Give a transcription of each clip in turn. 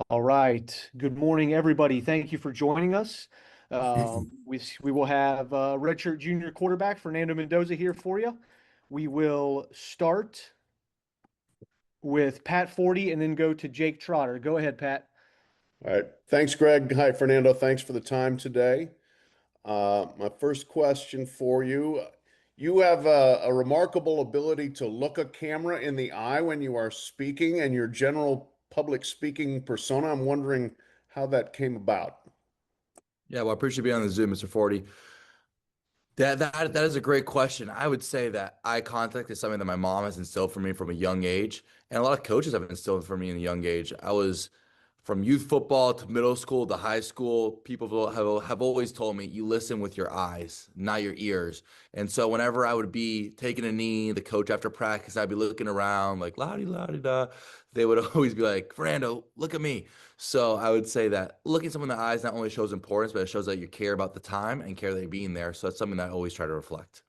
All right. Good morning, everybody. Thank you for joining us. We will have redshirt junior quarterback Fernando Mendoza here for you. We will start with Pat Forty and then go to Jake Trotter. Go ahead, Pat. All right. Thanks, Greg. Hi, Fernando. Thanks for the time today. My first question for you. You have a remarkable ability to look a camera in the eye when you are speaking and your general public speaking persona. I'm wondering how that came about. Yeah, well, I appreciate being on the Zoom, Mr. Forty. That is a great question. I would say that eye contact is something that my mom has instilled for me from a young age, and a lot of coaches have instilled for me in a young age. I was from youth football to middle school to high school. People have always told me you listen with your eyes, not your ears. And so whenever I would be taking a knee, the coach after practice, I'd be looking around like la di la di da. They would always be like, Fernando, look at me. So I would say that looking someone in the eyes not only shows importance, but it shows that you care about the time and care that you're being there. So that's something that I always try to reflect.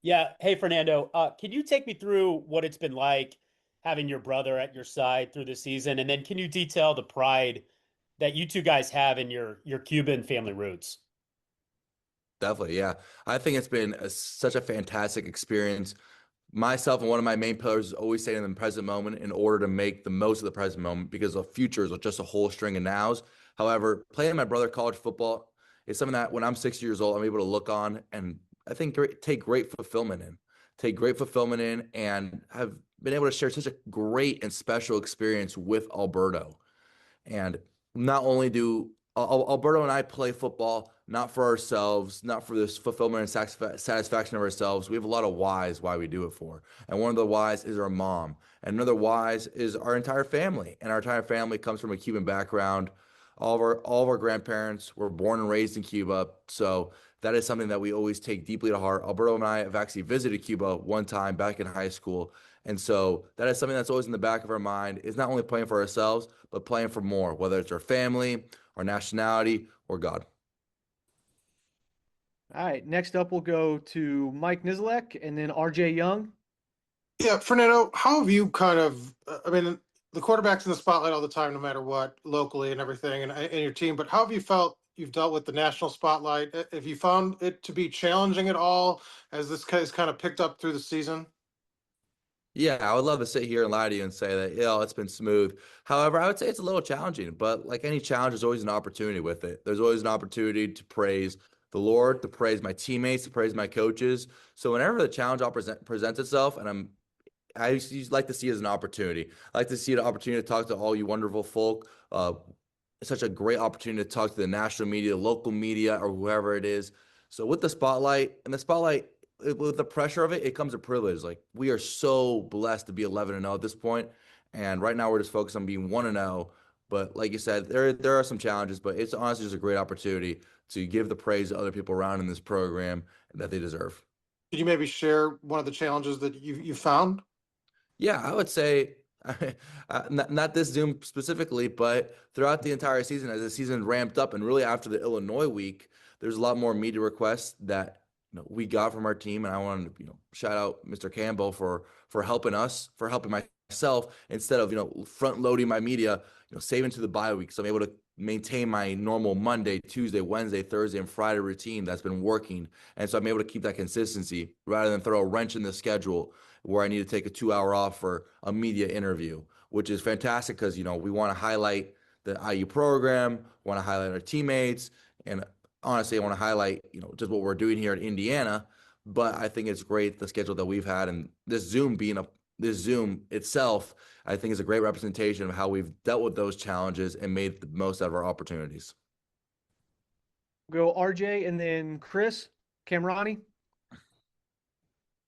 Yeah. Hey, Fernando, can you take me through what it's been like having your brother at your side through the season? And then can you detail the pride that you two guys have in your Cuban family roots? Definitely, yeah. I think it's been such a fantastic experience. Myself and one of my main pillars is always staying in the present moment in order to make the most of the present moment because the future is just a whole string of nows. However, playing my brother college football is something that when I'm 6 years old, I'm able to look on and I think take great fulfillment in. Take great fulfillment in and have been able to share such a great and special experience with Alberto. And not only do Alberto and I play football, not for ourselves, not for this fulfillment and satisfaction of ourselves. We have a lot of whys why we do it for. And one of the whys is our mom. And another whys is our entire family. And our entire family comes from a Cuban background. All of our grandparents were born and raised in Cuba. So that is something that we always take deeply to heart. Alberto and I have actually visited Cuba one time back in high school. And so that is something that's always in the back of our mind is not only playing for ourselves, but playing for more, whether it's our family, our nationality, or God. All right. Next up, we'll go to Mike Nislek and then RJ Young. Yeah, Fernando, how have you I mean, the quarterback's in the spotlight all the time, no matter what, locally and everything, and your team, but how have you felt you've dealt with the national spotlight? Have you found it to be challenging at all as this has kind of picked up through the season? Yeah, I would love to sit here and lie to you and say that, it's been smooth. However, I would say it's a little challenging, but like any challenge, there's always an opportunity with it. There's always an opportunity to praise the Lord, to praise my teammates, to praise my coaches. So whenever the challenge presents itself, and I used like to see it as an opportunity. I like to see an opportunity to talk to all you wonderful folk. It's such a great opportunity to talk to the national media, local media, or whoever it is. So with the spotlight, and the spotlight, with the pressure of it, it comes a privilege. Like we are so blessed to be 11-0 at this point, and right now we're just focused on being 1-0. But like you said, there are some challenges, but it's honestly just a great opportunity to give the praise to other people around in this program that they deserve. Could you maybe share one of the challenges that you found? Yeah, I would say not this Zoom specifically, but throughout the entire season, as the season ramped up, and really after the Illinois week, there's a lot more media requests that we got from our team, and I wanted to shout out Mr. Campbell for helping us, for helping myself instead of front loading my media, saving to the bye week, so I'm able to maintain my normal Monday, Tuesday, Wednesday, Thursday, and Friday routine that's been working, and so I'm able to keep that consistency rather than throw a wrench in the schedule where I need to take a 2 hour off for a media interview, which is fantastic because, we want to highlight the IU program, want to highlight our teammates, and honestly, I want to highlight, just what we're doing here in Indiana. But I think it's great the schedule that we've had, and this Zoom itself, I think is a great representation of how we've dealt with those challenges and made the most out of our opportunities. Go RJ and then Chris Camrani.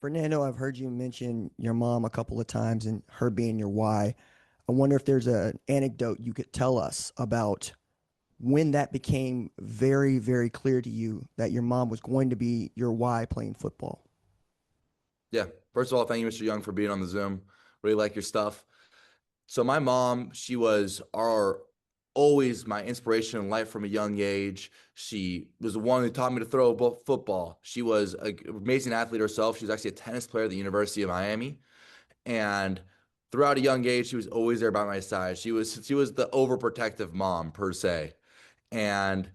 Fernando, I've heard you mention your mom a couple of times and her being your why. I wonder if there's an anecdote you could tell us about when that became very, very clear to you that your mom was going to be your why playing football. Yeah. First of all, thank you, Mr. Young, for being on the Zoom. Really like your stuff. So my mom, she was our always my inspiration in life from a young age. She was the one who taught me to throw a football. She was an amazing athlete herself. She was actually a tennis player at the University of Miami. And throughout a young age, she was always there by my side. She was the overprotective mom per se. And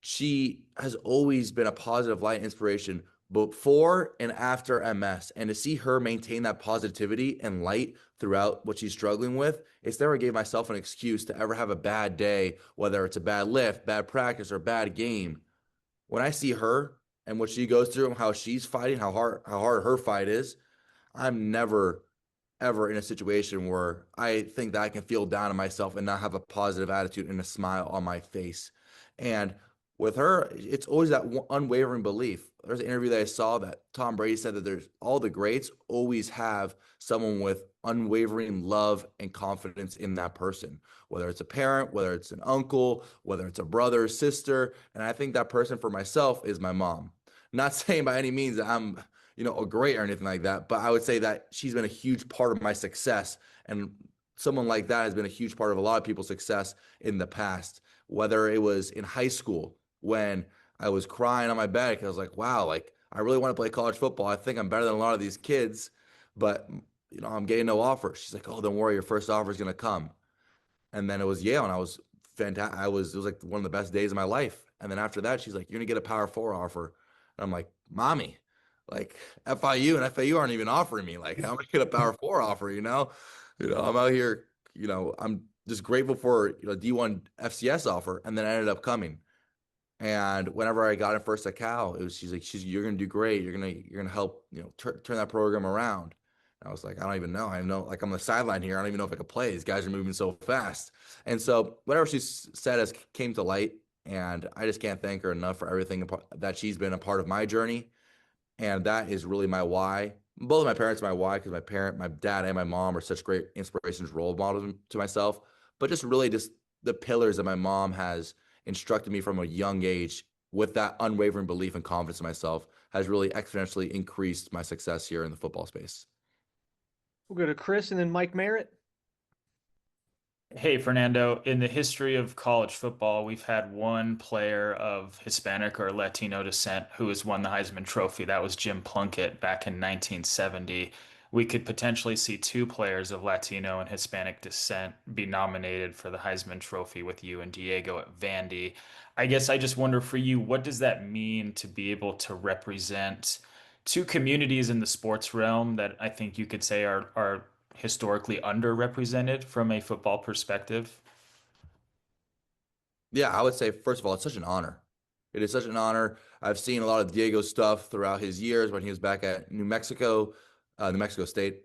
she has always been a positive light inspiration before and after MS. And to see her maintain that positivity and light throughout what she's struggling with, it's never gave myself an excuse to ever have a bad day, whether it's a bad lift, bad practice, or bad game. When I see her and what she goes through and how she's fighting, how hard her fight is, I'm never ever in a situation where I think that I can feel down on myself and not have a positive attitude and a smile on my face. And with her, it's always that unwavering belief. There's an interview that I saw that Tom Brady said that there's all the greats always have someone with unwavering love and confidence in that person, whether it's a parent, whether it's an uncle, whether it's a brother or sister. And I think that person for myself is my mom. Not saying by any means that I'm a great or anything like that. But I would say that she's been a huge part of my success. And someone like that has been a huge part of a lot of people's success in the past, whether it was in high school when I was crying on my bed because I was like, wow, like I really want to play college football. I think I'm better than a lot of these kids, but I'm getting no offer. She's like, oh, don't worry, your first offer is going to come. And then it was Yale, and I was fantastic. It was like one of the best days of my life. And then after that, she's like, you're gonna get a Power Four offer. And I'm like, mommy, like FIU and FAU aren't even offering me. Like, how am I get a Power Four offer? I'm out here. I'm just grateful for D1 FCS offer, and then I ended up coming. And whenever I got in first at Cal, she's like, you're gonna do great. You're gonna help turn that program around. I was like, I don't even know. I know, like, I'm on the sideline here. I don't even know if I could play. These guys are moving so fast. And so whatever she said has came to light. And I just can't thank her enough for everything that she's been a part of my journey. And that is really my why. Both of my parents are my why, because my dad and my mom are such great inspirations, role models to myself. But just really just the pillars that my mom has instructed me from a young age with that unwavering belief and confidence in myself has really exponentially increased my success here in the football space. We'll go to Chris and then Mike Merritt. Hey, Fernando, in the history of college football, we've had one player of Hispanic or Latino descent who has won the Heisman Trophy. That was Jim Plunkett back in 1970. We could potentially see two players of Latino and Hispanic descent be nominated for the Heisman Trophy with you and Diego at Vandy. I guess I just wonder for you, what does that mean to be able to represent two communities in the sports realm that I think you could say are historically underrepresented from a football perspective? Yeah, I would say, first of all, it's such an honor. It is such an honor. I've seen a lot of Diego's stuff throughout his years when he was back at New Mexico State,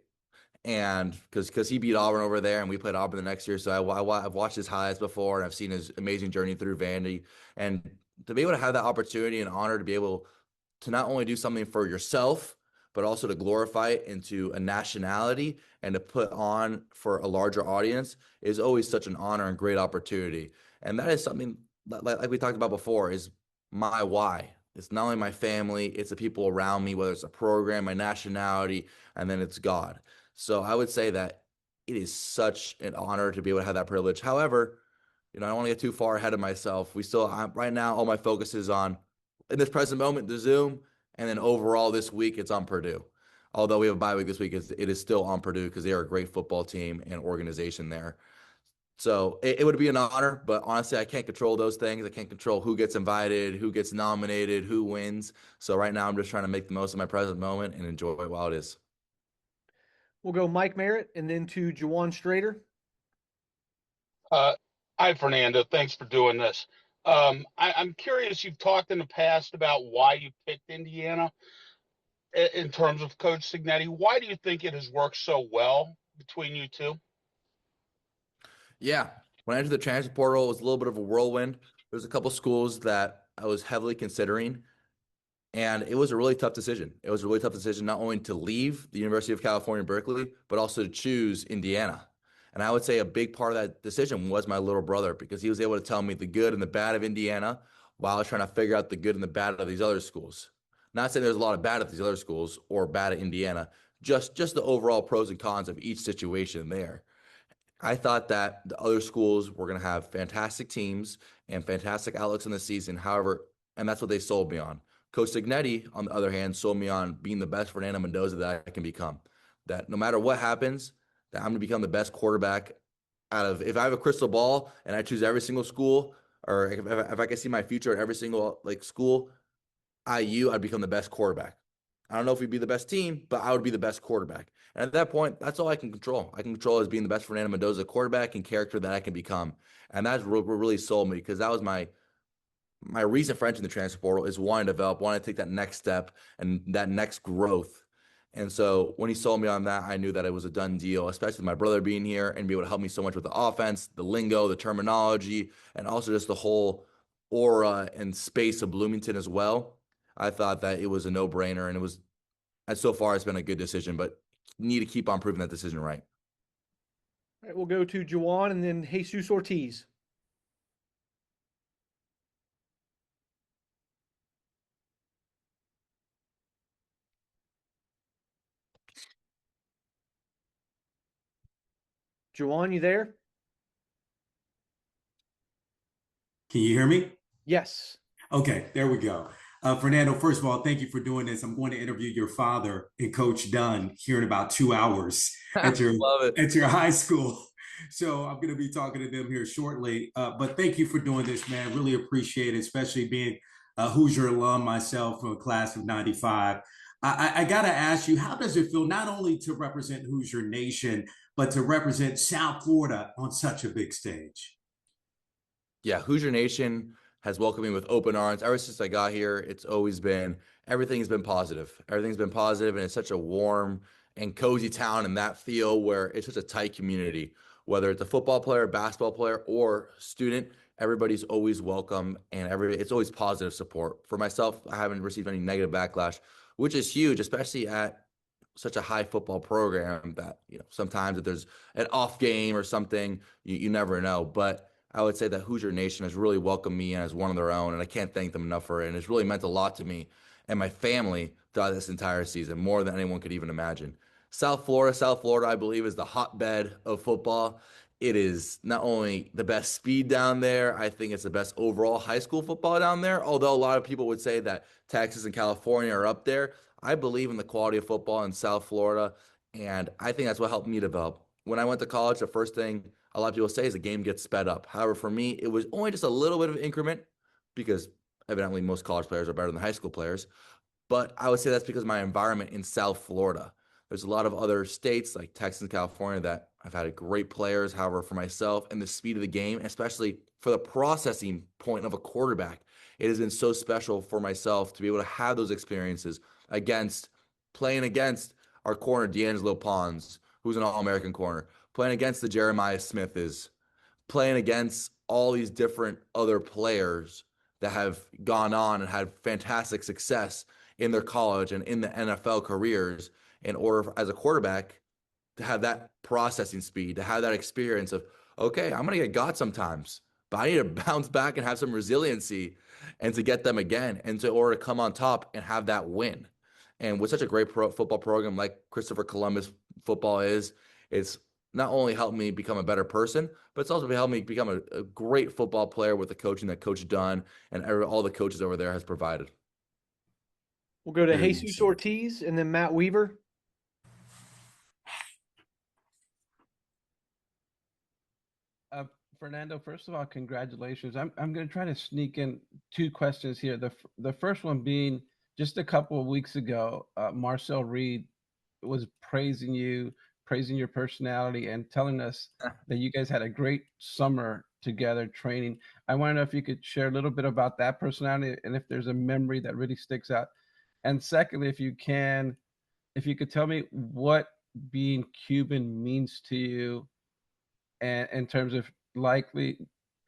and because he beat Auburn over there, and we played Auburn the next year. So I've watched his highlights before, and I've seen his amazing journey through Vandy, and to be able to have that opportunity and honor to be able to not only do something for yourself, but also to glorify it into a nationality and to put on for a larger audience is always such an honor and great opportunity. And that is something like we talked about before is my why. It's not only my family, it's the people around me, whether it's a program, my nationality, and then it's God. So I would say that it is such an honor to be able to have that privilege. However, I don't want to get too far ahead of myself. Right now, all my focus is on, in this present moment, the Zoom, and then overall this week, it's on Purdue. Although we have a bye week this week, it is still on Purdue because they are a great football team and organization there. So it would be an honor, but honestly, I can't control those things. I can't control who gets invited, who gets nominated, who wins. So right now, I'm just trying to make the most of my present moment and enjoy it while it is. We'll go Mike Merritt and then to Jawan Strader. Hi, Fernando. Thanks for doing this. I'm curious, you've talked in the past about why you picked Indiana in terms of Coach Cignetti. Why do you think it has worked so well between you two? Yeah. When I entered the transfer portal, it was a little bit of a whirlwind. There's a couple schools that I was heavily considering, and it was a really tough decision. It was a really tough decision not only to leave the University of California, Berkeley, but also to choose Indiana. And I would say a big part of that decision was my little brother, because he was able to tell me the good and the bad of Indiana while I was trying to figure out the good and the bad of these other schools. Not saying there's a lot of bad at these other schools or bad at Indiana, just the overall pros and cons of each situation there. I thought that the other schools were going to have fantastic teams and fantastic outlooks in the season. However, and that's what they sold me on. Coach Signetti, on the other hand, sold me on being the best Fernando Mendoza that I can become. That no matter what happens, that I'm going to become the best quarterback out of. If I have a crystal ball and I choose every single school, or if I can see my future at every single like school, I'd become the best quarterback. I don't know if we'd be the best team, but I would be the best quarterback. And at that point, that's all I can control. I can control as being the best Fernando Mendoza quarterback and character that I can become. And that's what really sold me because that was my reason for entering the transfer portal is wanting to develop, wanting to take that next step and that next growth. And so when he sold me on that, I knew that it was a done deal, especially with my brother being here and be able to help me so much with the offense, the lingo, the terminology, and also just the whole aura and space of Bloomington as well. I thought that it was a no-brainer, and it was, and so far it's been a good decision, but need to keep on proving that decision right. All right, we'll go to Juwan and then Jesus Ortiz. Juwan, you there? Can you hear me? Yes. Okay, there we go. Fernando, first of all, thank you for doing this. I'm going to interview your father and Coach Dunn here in about 2 hours at your Love it. at your high school. So I'm going to be talking to them here shortly. But thank you for doing this, man. Really appreciate it, especially being a Hoosier alum myself from a class of '95. I got to ask you, how does it feel not only to represent Hoosier Nation, but to represent South Florida on such a big stage? Yeah, Hoosier Nation has welcomed me with open arms. Ever since I got here, it's always been, everything's been positive. Everything's been positive, and it's such a warm and cozy town in that feel where it's such a tight community. Whether it's a football player, basketball player, or student, everybody's always welcome, and it's always positive support. For myself, I haven't received any negative backlash, which is huge, especially at such a high football program that, sometimes if there's an off game or something, you never know. But I would say that Hoosier Nation has really welcomed me in as one of their own, and I can't thank them enough for it. And it's really meant a lot to me and my family throughout this entire season, more than anyone could even imagine. South Florida, I believe, is the hotbed of football. It is not only the best speed down there, I think it's the best overall high school football down there. Although a lot of people would say that Texas and California are up there, I believe in the quality of football in South Florida, and I think that's what helped me develop. When I went to college, the first thing a lot of people say is the game gets sped up. However, for me, it was only just a little bit of an increment because evidently most college players are better than high school players. But I would say that's because of my environment in South Florida. There's a lot of other states like Texas and California that I've had great players. However, for myself and the speed of the game, especially for the processing point of a quarterback, it has been so special for myself to be able to have those experiences playing against our corner, D'Angelo Pons, who's an All-American corner, playing against the Jeremiah Smith is, playing against all these different other players that have gone on and had fantastic success in their college and in the NFL careers in order as a quarterback to have that processing speed, to have that experience of, okay, I'm going to get got sometimes, but I need to bounce back and have some resiliency and to get them again and to order to come on top and have that win. And with such a great football program like Christopher Columbus football is, it's not only helped me become a better person, but it's also helped me become a great football player with the coaching that Coach Dunn and all the coaches over there has provided. We'll go to Very Jesus so. Ortiz and then Matt Weaver. Fernando, first of all, congratulations. I'm going to try to sneak in two questions here. The first one being just a couple of weeks ago, Marcel Reed was praising you, praising your personality, and telling us that you guys had a great summer together training. I want to know if you could share a little bit about that personality and if there's a memory that really sticks out. And secondly, if you could tell me what being Cuban means to you and in terms of likely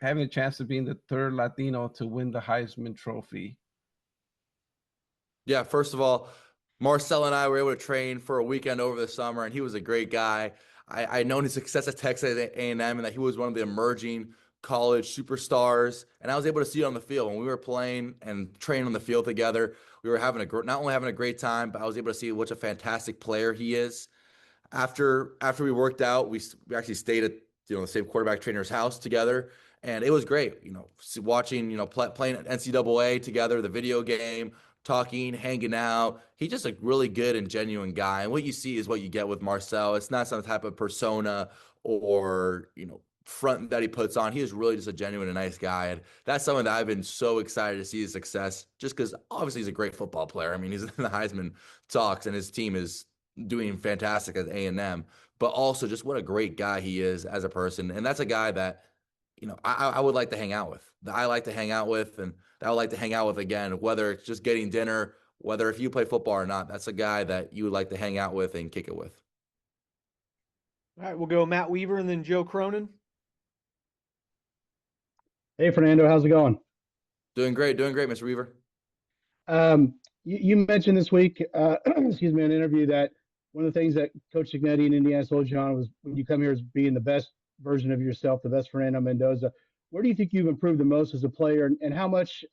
having a chance of being the third Latino to win the Heisman Trophy. Yeah, first of all, Marcel and I were able to train for a weekend over the summer, and he was a great guy. I known his success at Texas A&M and that he was one of the emerging college superstars, and I was able to see it on the field. When we were playing and training on the field together, we were not only having a great time, but I was able to see what a fantastic player he is. After we worked out, we actually stayed the same quarterback trainer's house together. And it was great, watching, playing NCAA together, the video game, talking, hanging out. He's just a really good and genuine guy. And what you see is what you get with Marcel. It's not some type of persona or, front that he puts on. He is really just a genuine and nice guy. And that's something that I've been so excited to see his success, just because obviously he's a great football player. I mean, he's in the Heisman talks and his team is doing fantastic at A&M, but also just what a great guy he is as a person. And that's a guy that, I would like to hang out with, that I like to hang out with, and that I would like to hang out with again, whether it's just getting dinner, whether if you play football or not, that's a guy that you would like to hang out with and kick it with. All right, we'll go Matt Weaver and then Joe Cronin. Hey, Fernando, how's it going? Doing great, Mr. Weaver. You mentioned this week, excuse me, in an interview that one of the things that Coach Signetti in Indiana told you on was when you come here is being the best version of yourself, the best Fernando Mendoza. Where do you think you've improved the most as a player, and how much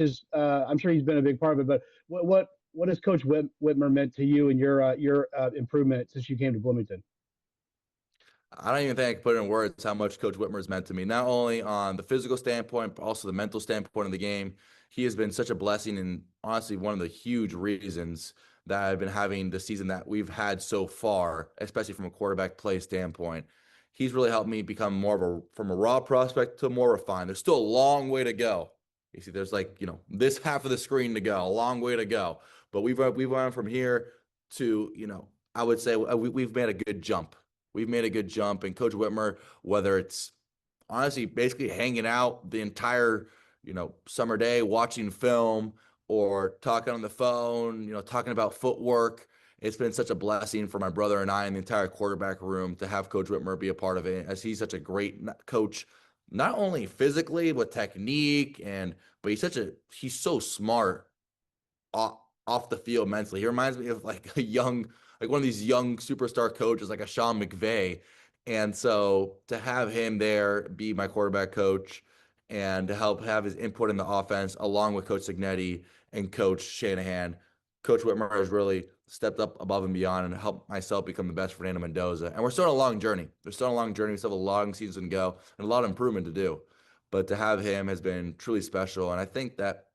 is I'm sure he's been a big part of it, but what has Coach Whitmer meant to you and your improvement since you came to Bloomington? I don't even think I can put it in words how much Coach Whitmer has meant to me, not only on the physical standpoint, but also the mental standpoint of the game. He has been such a blessing and honestly one of the huge reasons that I've been having the season that we've had so far, especially from a quarterback play standpoint. He's really helped me become from a raw prospect to more refined. There's still a long way to go. You see, there's this half of the screen to go, a long way to go. But we've went from here to, I would say we've made a good jump. We've made a good jump. And Coach Whitmer, whether it's honestly basically hanging out the entire, summer day, watching film or talking on the phone, talking about footwork, it's been such a blessing for my brother and I and the entire quarterback room to have Coach Whitmer be a part of it, as he's such a great coach, not only physically with technique but he's so smart off the field mentally. He reminds me of like one of these young superstar coaches, like a Sean McVay. And so to have him there be my quarterback coach and to help have his input in the offense, along with Coach Signetti and Coach Shanahan, Coach Whitmer has really stepped up above and beyond and helped myself become the best Fernando Mendoza. And we're still on a long journey. We still have a long season to go and a lot of improvement to do. But to have him has been truly special. And I think that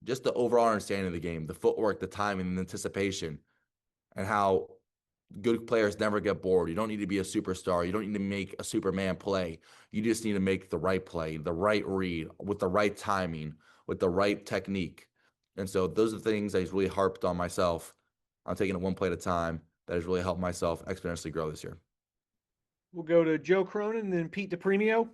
just the overall understanding of the game, the footwork, the timing, the anticipation, and how good players never get bored. You don't need to be a superstar. You don't need to make a Superman play. You just need to make the right play, the right read, with the right timing, with the right technique. And so those are the things that he's really harped on myself. I'm taking it one play at a time. That has really helped myself exponentially grow this year. We'll go to Joe Cronin and then Pete DePremio.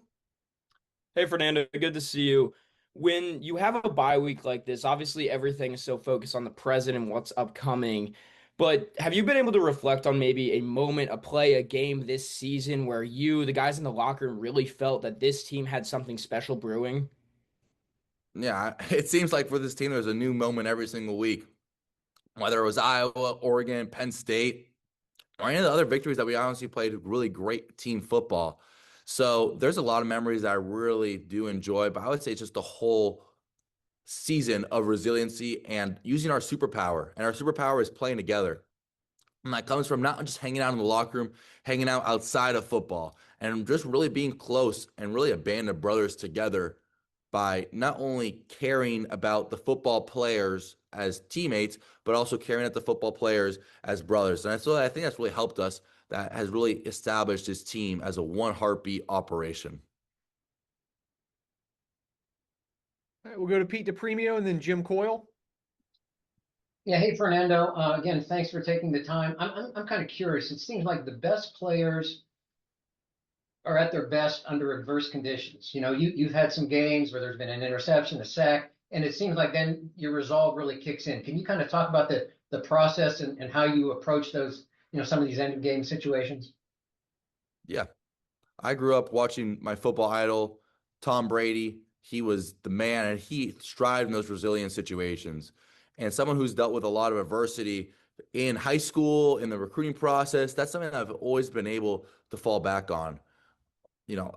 Hey, Fernando, good to see you. When you have a bye week like this, obviously everything is so focused on the present and what's upcoming. But have you been able to reflect on maybe a moment, a play, a game this season where the guys in the locker room, really felt that this team had something special brewing? Yeah, it seems like for this team, there's a new moment every single week. Whether it was Iowa, Oregon, Penn State, or any of the other victories that we honestly played really great team football. So there's a lot of memories that I really do enjoy, but I would say it's just the whole season of resiliency and using our superpower. And our superpower is playing together. And that comes from not just hanging out in the locker room, hanging out outside of football, and just really being close and really a band of brothers together by not only caring about the football players as teammates, but also caring about the football players as brothers. And so I think that's really helped us. That has really established his team as a one heartbeat operation. All right, we'll go to Pete DePremio and then Jim Coyle. Yeah, hey Fernando. Again, thanks for taking the time. I'm kind of curious. It seems like the best players are at their best under adverse conditions. You've had some games where there's been an interception, a sack, and it seems like then your resolve really kicks in. Can you kind of talk about the process and how you approach those, some of these end of game situations? Yeah, I grew up watching my football idol, Tom Brady. He was the man, and he thrived in those resilient situations. And someone who's dealt with a lot of adversity in high school, in the recruiting process, that's something I've always been able to fall back on.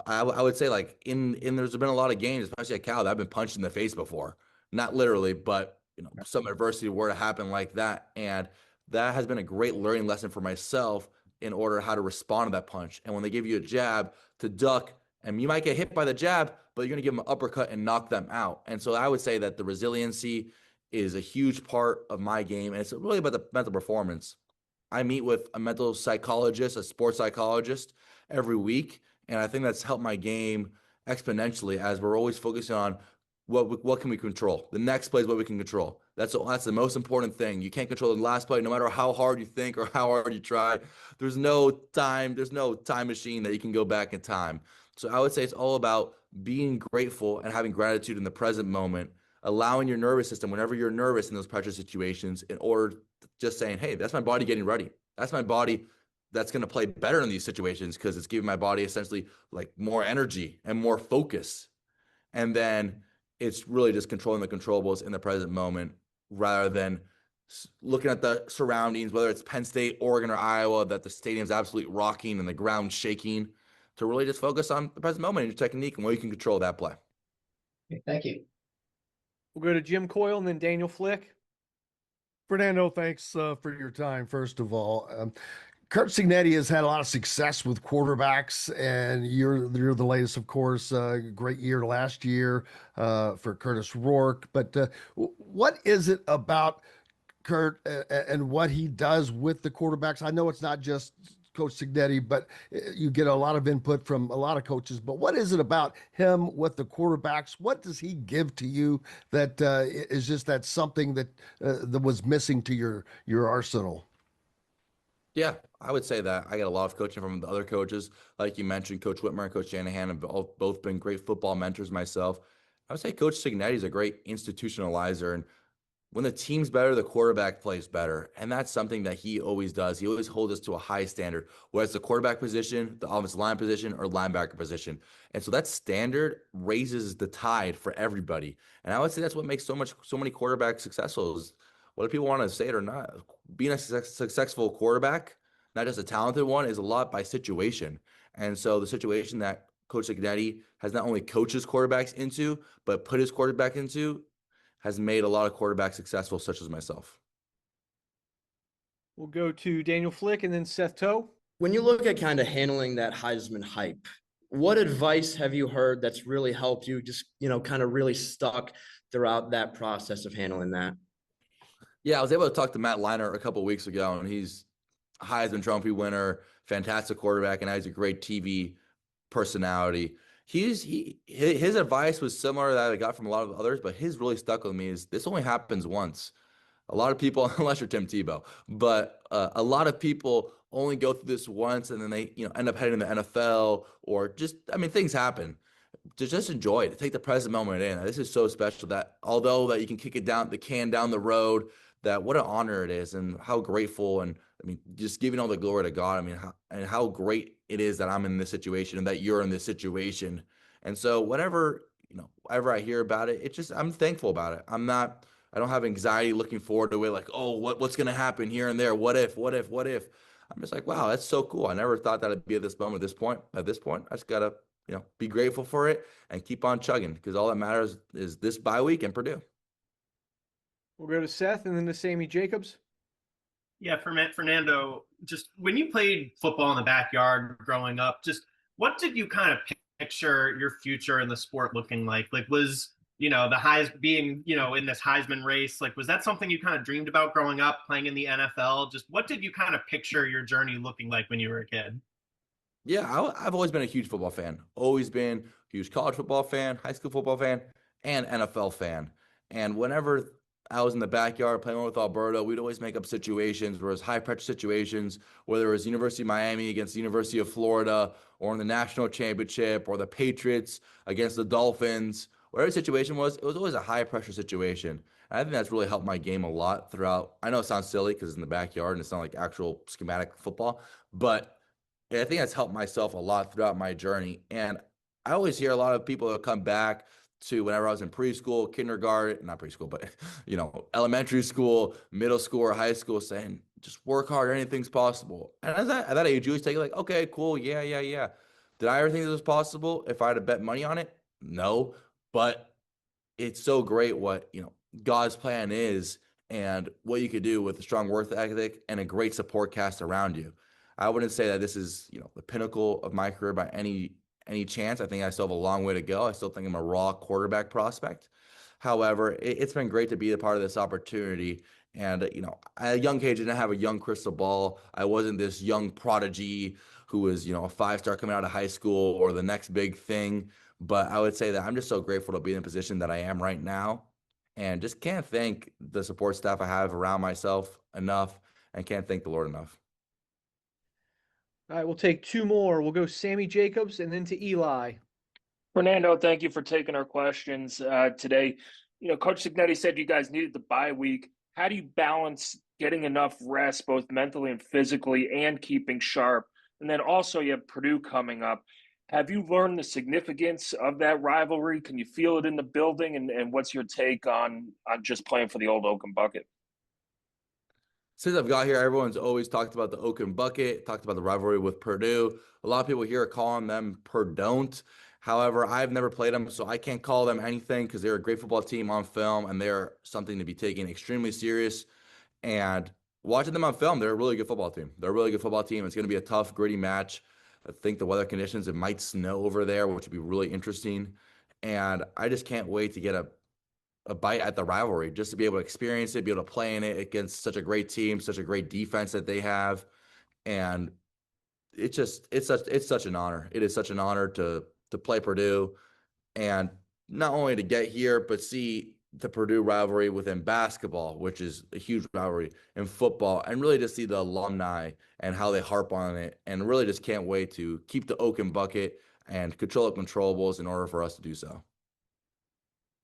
I would say like there's been a lot of games, especially at Cal, that I've been punched in the face before. Not literally, but some adversity were to happen like that. And that has been a great learning lesson for myself in order how to respond to that punch. And when they give you a jab, to duck, and you might get hit by the jab, but you're going to give them an uppercut and knock them out. And so I would say that the resiliency is a huge part of my game, and it's really about the mental performance. I meet with a mental psychologist, a sports psychologist every week, and I think that's helped my game exponentially as we're always focusing on what can we control. The next play is what we can control. That's the most important thing. You can't control the last play, no matter how hard you think or how hard you try. There's no time machine that you can go back in time. So I would say it's all about being grateful and having gratitude in the present moment, allowing your nervous system, whenever you're nervous in those pressure situations, in order just saying, hey, that's my body getting ready. That's my body that's going to play better in these situations because it's giving my body essentially like more energy and more focus. And then it's really just controlling the controllables in the present moment rather than looking at the surroundings, whether it's Penn State, Oregon, or Iowa, that the stadium's absolutely rocking and the ground shaking, to really just focus on the present moment and your technique and what you can control that play. Okay, thank you. We'll go to Jim Coyle and then Daniel Flick. Fernando, thanks for your time, first of all. Kurt Cignetti has had a lot of success with quarterbacks, and you're the latest, of course. Great year last year for Curtis Rourke. But what is it about Kurt and what he does with the quarterbacks? I know it's not just Coach Cignetti, but you get a lot of input from a lot of coaches. But what is it about him with the quarterbacks? What does he give to you that is just that something that was missing to your arsenal? Yeah, I would say that I get a lot of coaching from the other coaches. Like you mentioned, Coach Whitmer and Coach Shanahan have both been great football mentors myself. I would say Coach Cignetti is a great institutionalizer. And when the team's better, the quarterback plays better. And that's something that he always does. He always holds us to a high standard, whether it's the quarterback position, the offensive line position, or linebacker position. And so that standard raises the tide for everybody. And I would say that's what makes so many quarterbacks successful is whether people want to say it or not. Being a successful quarterback, not just a talented one, is a lot by situation. And so the situation that Coach Cignetti has not only coached his quarterbacks into, but put his quarterback into, has made a lot of quarterbacks successful, such as myself. We'll go to Daniel Flick and then Seth Toe. When you look at kind of handling that Heisman hype, what advice have you heard that's really helped you just, kind of really stuck throughout that process of handling that? Yeah, I was able to talk to Matt Leinart a couple of weeks ago, and he's a Heisman Trophy winner, fantastic quarterback, and has a great TV personality. His advice was similar that I got from a lot of others, but his really stuck with me is this only happens once. A lot of people, unless you're Tim Tebow, but a lot of people only go through this once and then they end up heading to the NFL or things happen. To just enjoy it, to take the present moment in. This is so special that although that you can kick it down the can down the road, that what an honor it is and how grateful and just giving all the glory to God. How great it is that I'm in this situation and that you're in this situation. And so whenever I hear about it, I'm thankful about it. I don't have anxiety looking forward to it like, oh, what's going to happen here and there? What if? I'm just like, wow, that's so cool. I never thought that I'd be at this moment, at this point. I just got to be grateful for it and keep on chugging because all that matters is this bye week and Purdue. We'll go to Seth and then to Sammy Jacobs. Yeah, Fernando, just when you played football in the backyard growing up, just what did you kind of picture your future in the sport looking like? Like, was, the being, in this Heisman race, like, was that something you kind of dreamed about growing up, playing in the NFL? Just what did you kind of picture your journey looking like when you were a kid? Yeah, I've always been a huge football fan. Always been a huge college football fan, high school football fan, and NFL fan. And whenever I was in the backyard playing with Alberta, we'd always make up situations where it was high pressure situations, whether it was University of Miami against the University of Florida or in the national championship or the Patriots against the Dolphins. Whatever the situation was, it was always a high pressure situation. And I think that's really helped my game a lot throughout. I know it sounds silly because it's in the backyard and it's not like actual schematic football, but I think that's helped myself a lot throughout my journey. And I always hear a lot of people that come back to whenever I was in preschool, kindergarten, not preschool, but elementary school, middle school, or high school, saying just work hard, anything's possible. And at that age, you always take it like, okay, cool, yeah. Did I ever think this was possible if I had to bet money on it? No, but it's so great what God's plan is and what you could do with a strong work ethic and a great support cast around you. I wouldn't say that this is, the pinnacle of my career by any chance. I think I still have a long way to go. I still think I'm a raw quarterback prospect. However, it's been great to be a part of this opportunity. And, at a young age, I didn't have a young crystal ball. I wasn't this young prodigy who was, a 5-star coming out of high school or the next big thing. But I would say that I'm just so grateful to be in the position that I am right now, and just can't thank the support staff I have around myself enough, and can't thank the Lord enough. All right, we'll take two more. We'll go Sammy Jacobs and then to Eli. Fernando, thank you for taking our questions today. Coach Signetti said you guys needed the bye week. How do you balance getting enough rest, both mentally and physically, and keeping sharp? And then also you have Purdue coming up. Have you learned the significance of that rivalry? Can you feel it in the building? And what's your take on just playing for the old Oaken Bucket? Since I've got here, everyone's always talked about the Oaken Bucket, talked about the rivalry with Purdue. A lot of people here are calling them Purdon't. However, I've never played them, so I can't call them anything because they're a great football team on film, and they're something to be taken extremely serious. And watching them on film, they're a really good football team. They're a really good football team. It's going to be a tough, gritty match. I think the weather conditions, it might snow over there, which would be really interesting. And I just can't wait to get a bite at the rivalry, just to be able to experience it, be able to play in it against such a great team, such a great defense that they have. And it's such an honor. It is such an honor to play Purdue, and not only to get here, but see the Purdue rivalry within basketball, which is a huge rivalry, in football, and really just see the alumni and how they harp on it, and really just can't wait to keep the Oaken Bucket and control the controllables in order for us to do so.